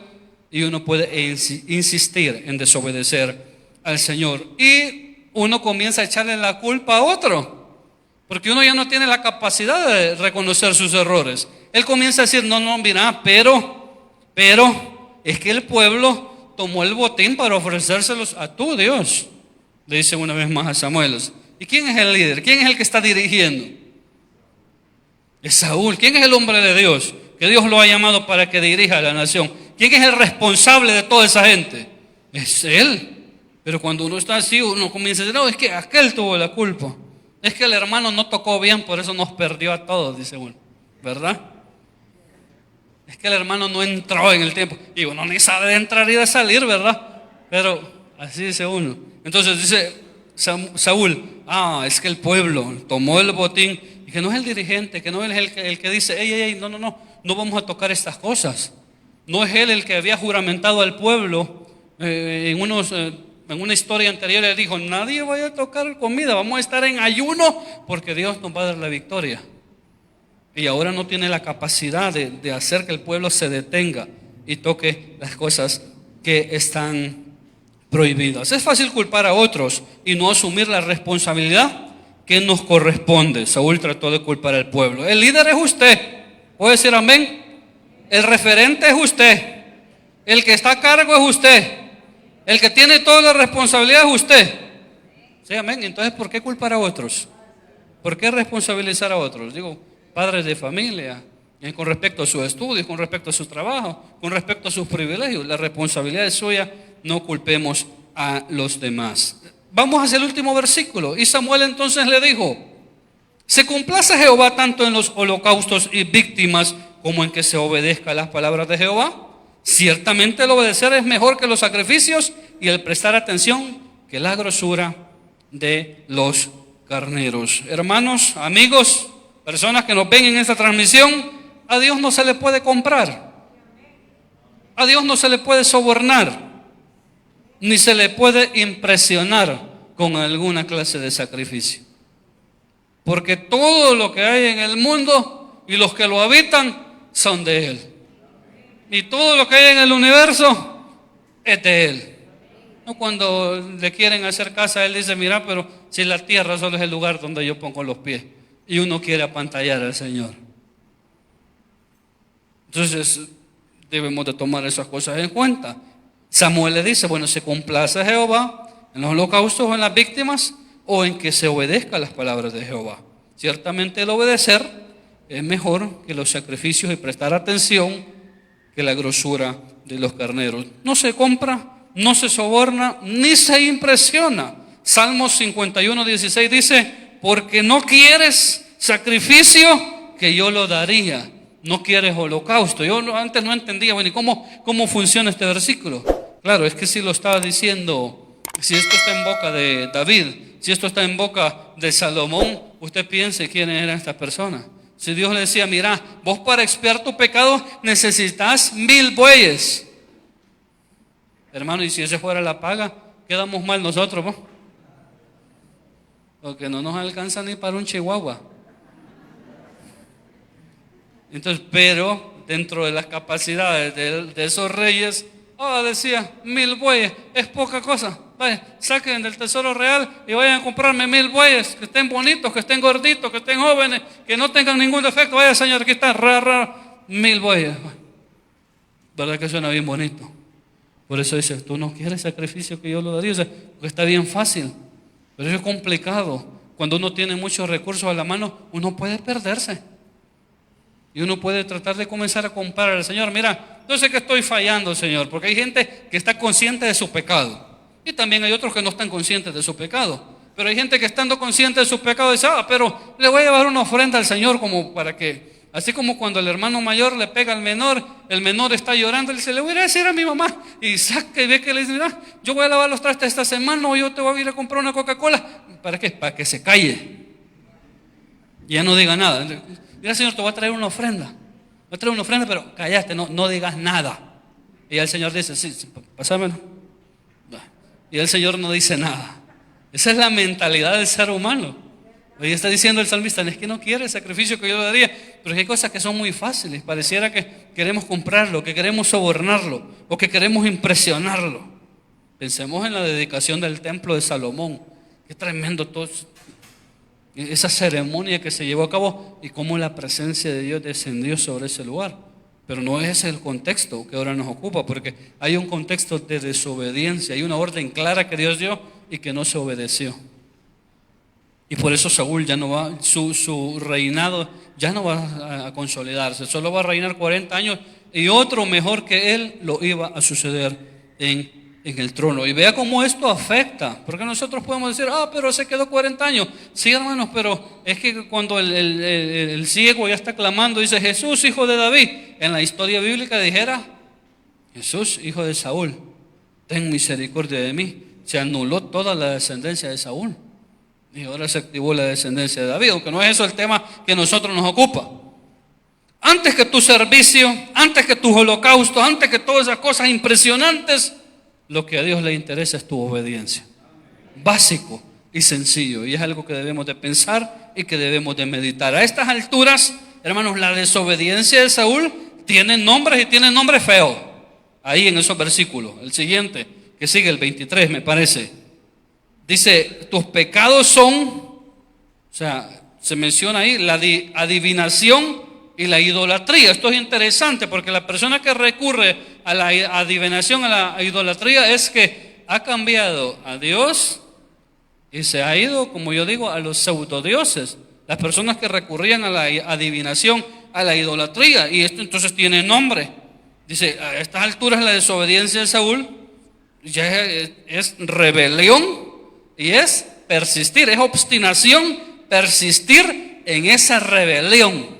y uno puede insistir en desobedecer al Señor. Y uno comienza a echarle la culpa a otro, porque uno ya no tiene la capacidad de reconocer sus errores. Él comienza a decir: no, mira, pero es que el pueblo tomó el botín para ofrecérselos a tu Dios. Le dice una vez más a Samuel. ¿Y quién es el líder? ¿Quién es el que está dirigiendo? Es Saúl. ¿Quién es el hombre de Dios? Que Dios lo ha llamado para que dirija a la nación. ¿Quién es el responsable de toda esa gente? Es él. Pero cuando uno está así, uno comienza a decir: no, es que aquel tuvo la culpa. Es que el hermano no tocó bien, por eso nos perdió a todos, dice uno. ¿Verdad? Es que el hermano no entró en el tiempo. Y uno ni sabe de entrar y de salir, ¿verdad? Pero así dice uno. Entonces dice Saúl: es que el pueblo tomó el botín. Y que no es el dirigente, que no es el que dice: ey, no vamos a tocar estas cosas. No es él el que había juramentado al pueblo. En una historia anterior le dijo: nadie vaya a tocar comida, vamos a estar en ayuno porque Dios nos va a dar la victoria. Y ahora no tiene la capacidad de hacer que el pueblo se detenga y toque las cosas que están prohibidas. Es fácil culpar a otros y no asumir la responsabilidad que nos corresponde. Saúl trató de culpar al pueblo. El líder es usted. ¿Puede decir amén? El referente es usted. El que está a cargo es usted. El que tiene toda la responsabilidad es usted. Sí, amén. Entonces, ¿por qué culpar a otros? ¿Por qué responsabilizar a otros? Digo, padres de familia, con respecto a sus estudios, con respecto a su trabajo, con respecto a sus privilegios. La responsabilidad es suya, no culpemos a los demás. Vamos hacia el último versículo. Y Samuel entonces le dijo: ¿se complace Jehová tanto en los holocaustos y víctimas como en que se obedezca a las palabras de Jehová? Ciertamente el obedecer es mejor que los sacrificios y el prestar atención que la grosura de los carneros. Hermanos, amigos, personas que nos ven en esta transmisión, a Dios no se le puede comprar. A Dios no se le puede sobornar, ni se le puede impresionar con alguna clase de sacrificio. Porque todo lo que hay en el mundo y los que lo habitan son de Él. Y todo lo que hay en el universo es de Él. No, cuando le quieren hacer casa, Él dice: mira, pero si la tierra solo es el lugar donde yo pongo los pies. Y uno quiere apantallar al Señor. Entonces debemos de tomar esas cosas en cuenta. Samuel le dice: bueno, ¿se complace Jehová en los holocaustos o en las víctimas, o en que se obedezca a las palabras de Jehová? Ciertamente el obedecer es mejor que los sacrificios y prestar atención que la grosura de los carneros. No se compra, no se soborna, ni se impresiona. Salmos 51:16 dice: porque no quieres sacrificio, que yo lo daría, no quieres holocausto. Yo antes no entendía, bueno, ¿y cómo funciona este versículo? Claro, es que si lo estaba diciendo, si esto está en boca de David, si esto está en boca de Salomón, usted piense quiénes eran estas personas. Si Dios le decía, mira, vos para expiar tu pecado necesitas 1000 bueyes. Hermano, y si ese fuera la paga, quedamos mal nosotros, ¿no? Porque no nos alcanza ni para un chihuahua. Entonces, pero dentro de las capacidades de esos reyes, decía, 1000 bueyes, es poca cosa. Vaya, saquen del tesoro real y vayan a comprarme 1000 bueyes, que estén bonitos, que estén gorditos, que estén jóvenes, que no tengan ningún defecto. Vaya, Señor, aquí está, 1000 bueyes. ¿Verdad que suena bien bonito? Por eso dice, tú no quieres sacrificio que yo lo daría, porque está bien fácil, pero es complicado. Cuando uno tiene muchos recursos a la mano, uno puede perderse. Y uno puede tratar de comenzar a comparar al Señor. Mira, yo sé que estoy fallando, Señor, porque hay gente que está consciente de su pecado. Y también hay otros que no están conscientes de su pecado. Pero hay gente que estando consciente de su pecado dice, pero le voy a llevar una ofrenda al Señor como para que, así como cuando el hermano mayor le pega al menor, el menor está llorando, le dice, le voy a decir a mi mamá. Y saca y ve que le dice, mira, yo voy a lavar los trastes esta semana o yo te voy a ir a comprar una Coca-Cola. ¿Para qué? Para que se calle. Ya no diga nada. Mira, Señor, te voy a traer una ofrenda. Voy a traer una ofrenda, pero cállate, no digas nada. Y el Señor dice, sí, pásamelo. Y el Señor no dice nada. Esa es la mentalidad del ser humano. Hoy está diciendo el salmista, es que no quiere el sacrificio que yo le daría. Pero hay cosas que son muy fáciles. Pareciera que queremos comprarlo, que queremos sobornarlo o que queremos impresionarlo. Pensemos en la dedicación del templo de Salomón. Qué tremendo todo esa ceremonia que se llevó a cabo y cómo la presencia de Dios descendió sobre ese lugar. Pero no es el contexto que ahora nos ocupa, porque hay un contexto de desobediencia, hay una orden clara que Dios dio y que no se obedeció. Y por eso Saúl ya no va, su reinado ya no va a consolidarse, solo va a reinar 40 años y otro mejor que él lo iba a suceder en el trono. Y vea cómo esto afecta, porque nosotros podemos decir, pero se quedó 40 años. Sí, hermanos, pero es que cuando el ciego ya está clamando, dice, Jesús, hijo de David, en la historia bíblica dijera, Jesús, hijo de Saúl, ten misericordia de mí. Se anuló toda la descendencia de Saúl y ahora se activó la descendencia de David, aunque no es eso el tema que a nosotros nos ocupa. Antes que tu servicio, antes que tus holocaustos, antes que todas esas cosas impresionantes, lo que a Dios le interesa es tu obediencia. Básico y sencillo. Y es algo que debemos de pensar y que debemos de meditar. A estas alturas, hermanos, la desobediencia de Saúl tiene nombres y tiene nombres feos. Ahí en esos versículos. El siguiente, que sigue el 23, me parece. Dice, tus pecados son, o sea, se menciona ahí la adivinación y la idolatría. Esto es interesante porque la persona que recurre a la adivinación, a la idolatría, es que ha cambiado a Dios y se ha ido, como yo digo, a los pseudodioses. Las personas que recurrían a la adivinación, a la idolatría, y esto entonces tiene nombre. Dice, a estas alturas la desobediencia de Saúl ya es rebelión y es persistir, es obstinación, persistir en esa rebelión.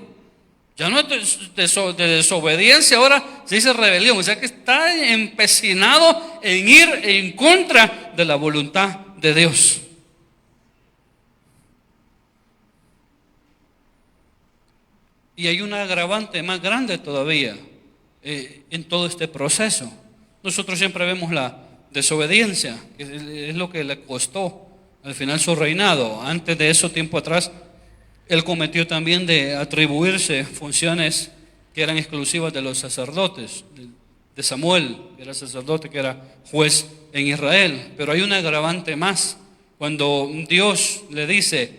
Ya no es de desobediencia, ahora se dice rebelión, o sea que está empecinado en ir en contra de la voluntad de Dios. Y hay un agravante más grande todavía en todo este proceso. Nosotros siempre vemos la desobediencia, que es lo que le costó al final su reinado. Antes de eso, tiempo atrás, él cometió también de atribuirse funciones que eran exclusivas de los sacerdotes, de Samuel, que era sacerdote, que era juez en Israel. Pero hay un agravante más. Cuando Dios le dice,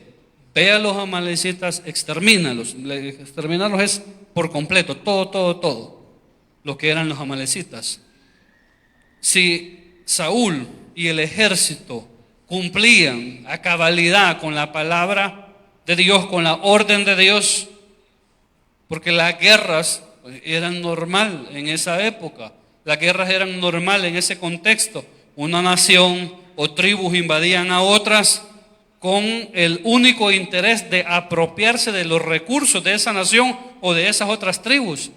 ve a los amalecitas, extermínalos. Exterminarlos es por completo, todo lo que eran los amalecitas. Si Saúl y el ejército cumplían a cabalidad con la palabra de Dios, con la orden de Dios, porque las guerras eran normal en esa época, las guerras eran normal en ese contexto. Una nación o tribus invadían a otras con el único interés de apropiarse de los recursos de esa nación o de esas otras tribus,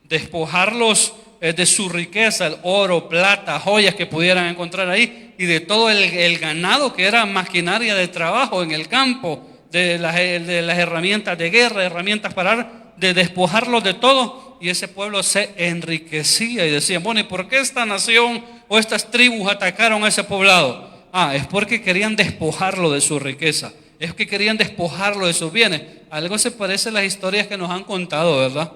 despojarlos de su riqueza, el oro, plata, joyas que pudieran encontrar ahí, y de todo el ganado que era maquinaria de trabajo en el campo, de las herramientas de guerra, herramientas para de despojarlos de todo. Y ese pueblo se enriquecía y decían, bueno, ¿y por qué esta nación o estas tribus atacaron a ese poblado? Es porque querían despojarlo de su riqueza, es que querían despojarlo de sus bienes. Algo se parece a las historias que nos han contado, ¿verdad?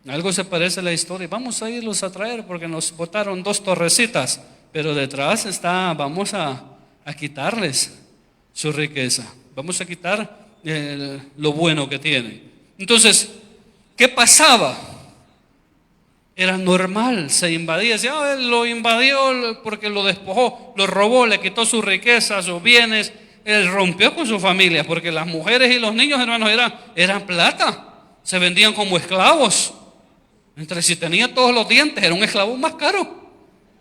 Algo se parece a la historia. Vamos a irlos a traer porque nos botaron 2 torrecitas, pero detrás está, vamos a quitarles su riqueza, vamos a quitar lo bueno que tienen. Entonces, ¿qué pasaba? Era normal, se invadía, decía, él lo invadió porque lo despojó, lo robó, le quitó su riqueza, sus bienes, él rompió con su familia, porque las mujeres y los niños, hermanos, eran plata, se vendían como esclavos. Entonces, si tenía todos los dientes, era un esclavo más caro.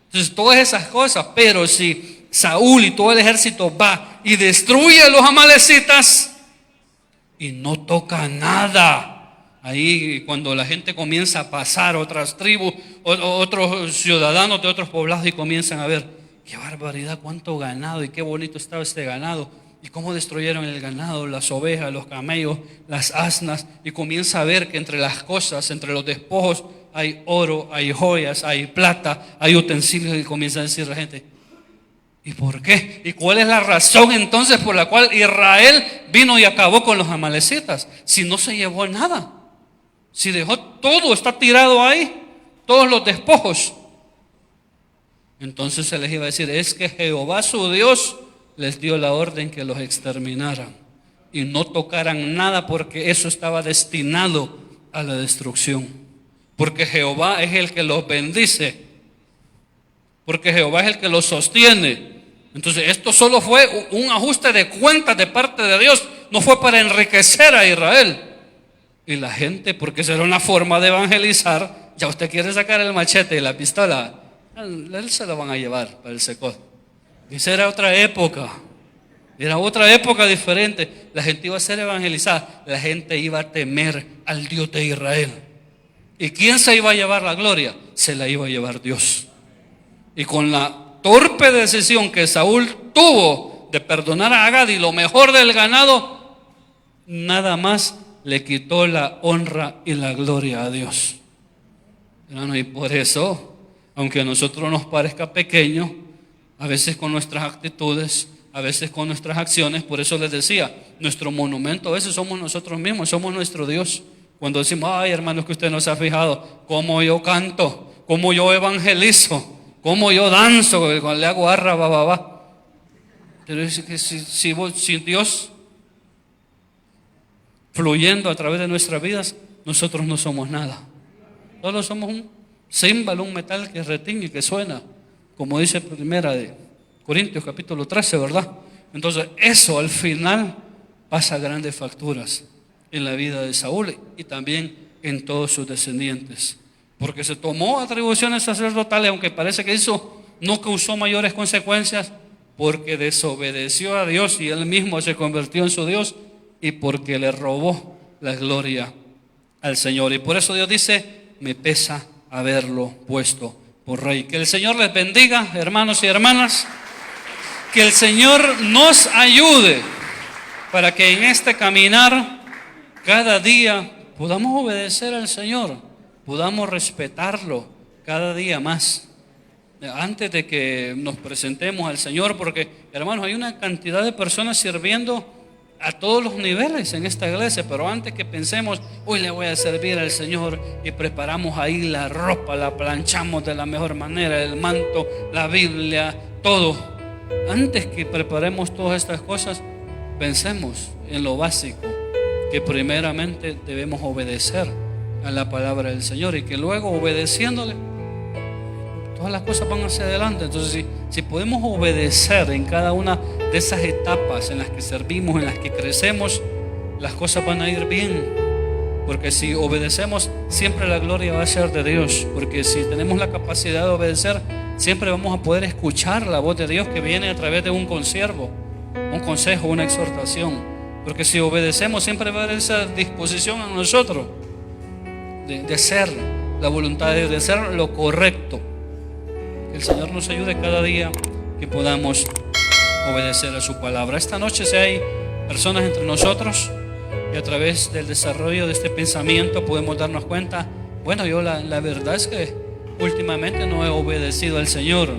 Entonces, todas esas cosas. Pero si Saúl y todo el ejército va y destruye a los amalecitas y no toca nada, ahí cuando la gente comienza a pasar, otras tribus, otros ciudadanos de otros poblados, y comienzan a ver, qué barbaridad, cuánto ganado y qué bonito estaba este ganado, y cómo destruyeron el ganado, las ovejas, los camellos, las asnas, y comienza a ver que entre las cosas, entre los despojos, hay oro, hay joyas, hay plata, hay utensilios, y comienza a decir la gente, ¿y por qué? ¿Y cuál es la razón entonces por la cual Israel vino y acabó con los amalecitas? Si no se llevó nada, si dejó todo, está tirado ahí, todos los despojos. Entonces se les iba a decir, es que Jehová su Dios les dio la orden que los exterminaran y no tocaran nada, porque eso estaba destinado a la destrucción. Porque Jehová es el que los bendice, porque Jehová es el que los sostiene. Entonces esto solo fue un ajuste de cuentas de parte de Dios, no fue para enriquecer a Israel. Y la gente, porque esa era una forma de evangelizar, ya usted quiere sacar el machete y la pistola, él se lo van a llevar para el secot. Esa era otra época diferente. La gente iba a ser evangelizada, la gente iba a temer al Dios de Israel. ¿Y quién se iba a llevar la gloria? Se la iba a llevar Dios. Y con la torpe decisión que Saúl tuvo de perdonar a Agag y lo mejor del ganado, nada más le quitó la honra y la gloria a Dios. Hermano, y por eso, aunque a nosotros nos parezca pequeño, a veces con nuestras actitudes, a veces con nuestras acciones, por eso les decía, nuestro monumento a veces somos nosotros mismos, somos nuestro Dios. Cuando decimos, ay hermanos, que usted no se ha fijado cómo yo canto, cómo yo evangelizo, cómo yo danzo, cuando le hago arra, ba. Pero es que si Dios fluyendo a través de nuestras vidas, nosotros no somos nada. Solo somos un címbalo, un metal que retiñe, que suena, como dice Primera de Corintios capítulo 13, ¿verdad? Entonces eso al final pasa grandes facturas en la vida de Saúl y también en todos sus descendientes, porque se tomó atribuciones sacerdotales, aunque parece que eso no causó mayores consecuencias, porque desobedeció a Dios y él mismo se convirtió en su Dios, y porque le robó la gloria al Señor. Y por eso Dios dice, me pesa haberlo puesto por rey. Que el Señor les bendiga, hermanos y hermanas, que el Señor nos ayude para que en este caminar cada día podamos obedecer al Señor, podamos respetarlo cada día más. Antes de que nos presentemos al Señor, porque hermanos, hay una cantidad de personas sirviendo a todos los niveles en esta iglesia, pero antes que pensemos, hoy le voy a servir al Señor, y preparamos ahí la ropa, la planchamos de la mejor manera, el manto, la Biblia, todo. Antes que preparemos todas estas cosas, pensemos en lo básico, que primeramente debemos obedecer a la palabra del Señor, y que luego obedeciéndole todas las cosas van hacia adelante. Entonces si podemos obedecer en cada una de esas etapas en las que servimos, en las que crecemos, las cosas van a ir bien, porque si obedecemos siempre la gloria va a ser de Dios, porque si tenemos la capacidad de obedecer, siempre vamos a poder escuchar la voz de Dios que viene a través de un consiervo, un consejo, una exhortación. Porque si obedecemos, siempre va a haber esa disposición en nosotros de hacer la voluntad de Dios, de hacer lo correcto. Que el Señor nos ayude cada día que podamos obedecer a su palabra. Esta noche, si hay personas entre nosotros y a través del desarrollo de este pensamiento podemos darnos cuenta, bueno, yo la verdad es que últimamente no he obedecido al Señor,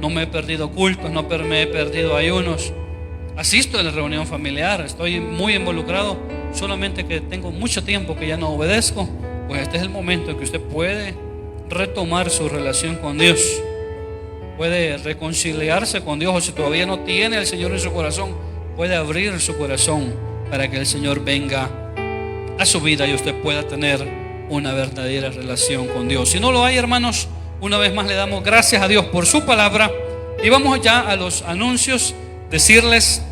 no me he perdido cultos, no me he perdido ayunos, asisto a la reunión familiar, estoy muy involucrado, solamente que tengo mucho tiempo que ya no obedezco. Pues este es el momento en que usted puede retomar su relación con Dios, puede reconciliarse con Dios, o si todavía no tiene al Señor en su corazón, puede abrir su corazón para que el Señor venga a su vida y usted pueda tener una verdadera relación con Dios. Si no lo hay, hermanos, una vez más le damos gracias a Dios por su palabra y vamos ya a los anuncios. Decirles,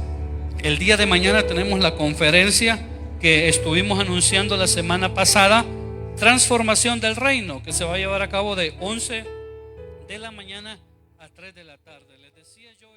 el día de mañana tenemos la conferencia que estuvimos anunciando la semana pasada, Transformación del Reino, que se va a llevar a cabo de 11 de la mañana a 3 de la tarde. Les decía yo